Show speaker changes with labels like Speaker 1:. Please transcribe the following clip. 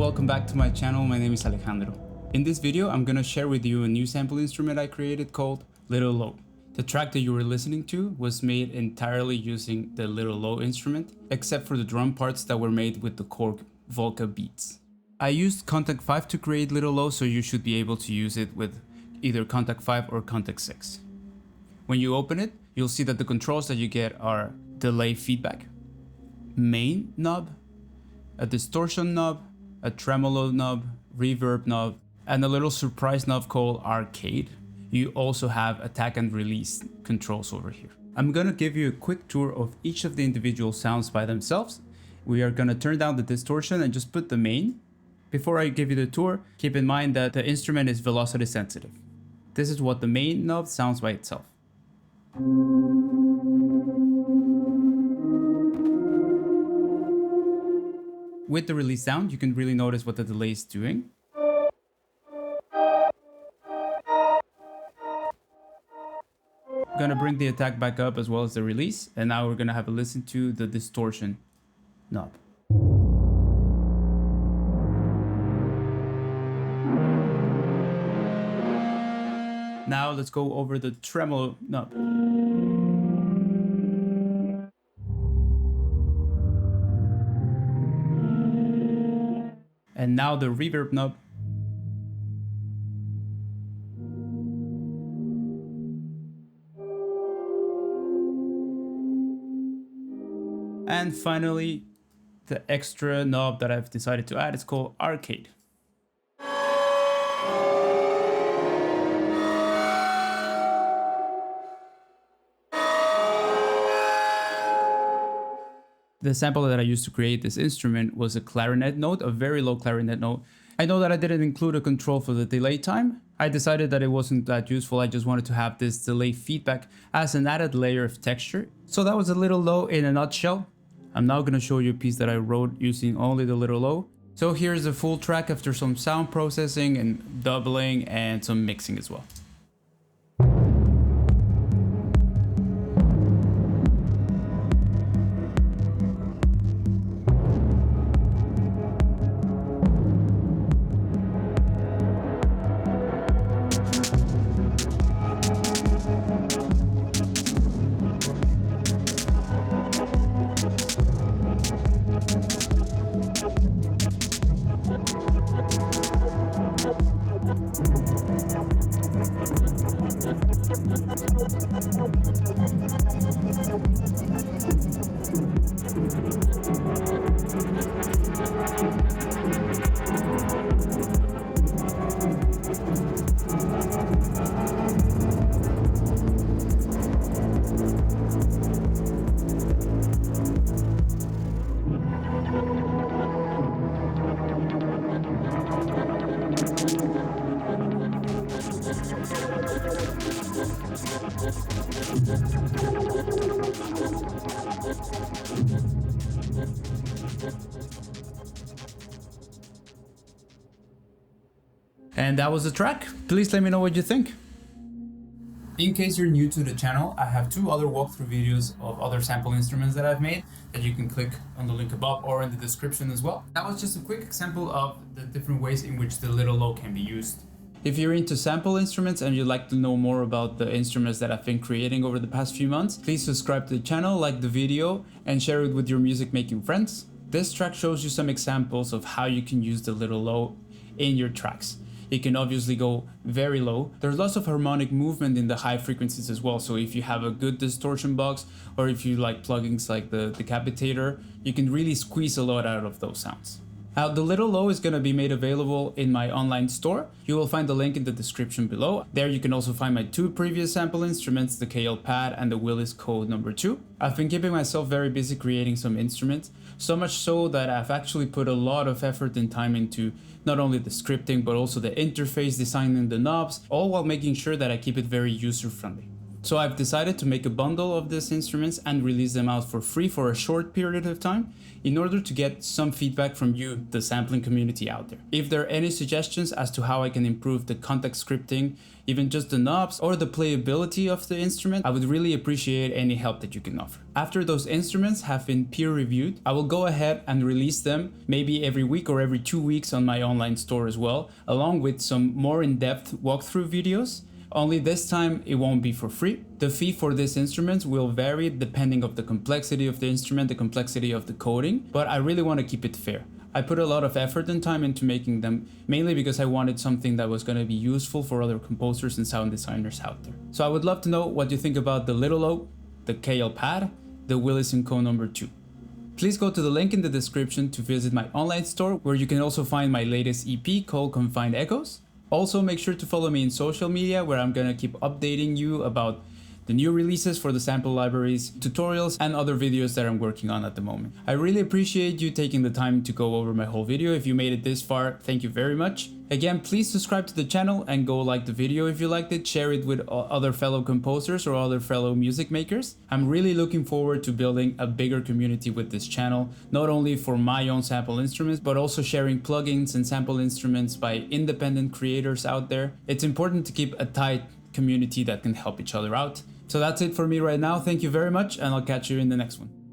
Speaker 1: welcome back to my channel. My name is Alejandro. In this video, I'm gonna share with you a new sample instrument I created called Little Low. The track that you were listening to was made entirely using the Little Low instrument, except for the drum parts that were made with the Korg Volca beats. I used Kontakt 5 to create Little Low, so you should be able to use it with either Kontakt 5 or Kontakt 6. When you open it, you'll see that the controls that you get are delay feedback, main knob, a distortion knob, a tremolo knob, reverb knob, and a little surprise knob called arcade. You also have attack and release controls over here. I'm gonna give you a quick tour of each of the individual sounds by themselves. We are gonna turn down the distortion and just put the main. Before I give you the tour, keep in mind that the instrument is velocity sensitive. This is what the main knob sounds by itself. With the release sound, you can really notice what the delay is doing. Gonna bring the attack back up as well as the release, and now we're gonna have a listen to the distortion knob. Now let's go over the tremolo knob. And now the reverb knob. And finally, the extra knob that I've decided to add is called arcade. The sample that I used to create this instrument was a clarinet note, a very low clarinet note. I know that I didn't include a control for the delay time. I decided that it wasn't that useful. I just wanted to have this delay feedback as an added layer of texture. So that was a Little Low in a nutshell. I'm now gonna show you a piece that I wrote using only the Little Low. So here's the full track after some sound processing and doubling and some mixing as well. And that was the track. Please let me know what you think. In case you're new to the channel, I have two other walkthrough videos of other sample instruments that I've made that you can click on the link above or in the description as well. That was just a quick example of the different ways in which the Little Low can be used. If you're into sample instruments and you'd like to know more about the instruments that I've been creating over the past few months, please subscribe to the channel, like the video, and share it with your music making friends. This track shows you some examples of how you can use the Little Low in your tracks. It can obviously go very low. There's lots of harmonic movement in the high frequencies as well. So if you have a good distortion box, or if you like plugins like the Decapitator, you can really squeeze a lot out of those sounds. Now, the Little Low is going to be made available in my online store. You will find the link in the description below. There you can also find my two previous sample instruments, the KL Pad and the Willis Code #2. I've been keeping myself very busy creating some instruments, so much so that I've actually put a lot of effort and time into not only the scripting, but also the interface, designing the knobs, all while making sure that I keep it very user-friendly. So I've decided to make a bundle of these instruments and release them out for free for a short period of time in order to get some feedback from you, the sampling community out there. If there are any suggestions as to how I can improve the Kontakt scripting, even just the knobs or the playability of the instrument, I would really appreciate any help that you can offer. After those instruments have been peer reviewed, I will go ahead and release them maybe every week or every 2 weeks on my online store as well, along with some more in-depth walkthrough videos. Only this time it won't be for free. The fee for these instruments will vary depending on the complexity of the instrument, the complexity of the coding, but I really want to keep it fair. I put a lot of effort and time into making them, mainly because I wanted something that was going to be useful for other composers and sound designers out there. So I would love to know what you think about the Little O, the KL Pad, the Willis & Co. No. 2. Please go to the link in the description to visit my online store, where you can also find my latest EP called Confined Echoes. Also, make sure to follow me in social media, where I'm gonna keep updating you about the new releases for the sample libraries, tutorials, and other videos that I'm working on at the moment. I really appreciate you taking the time to go over my whole video. If you made it this far, thank you very much. Again, please subscribe to the channel and go like the video if you liked it. Share it with other fellow composers or other fellow music makers. I'm really looking forward to building a bigger community with this channel, not only for my own sample instruments, but also sharing plugins and sample instruments by independent creators out there. It's important to keep a tight community that can help each other out. So that's it for me right now. Thank you very much, and I'll catch you in the next one.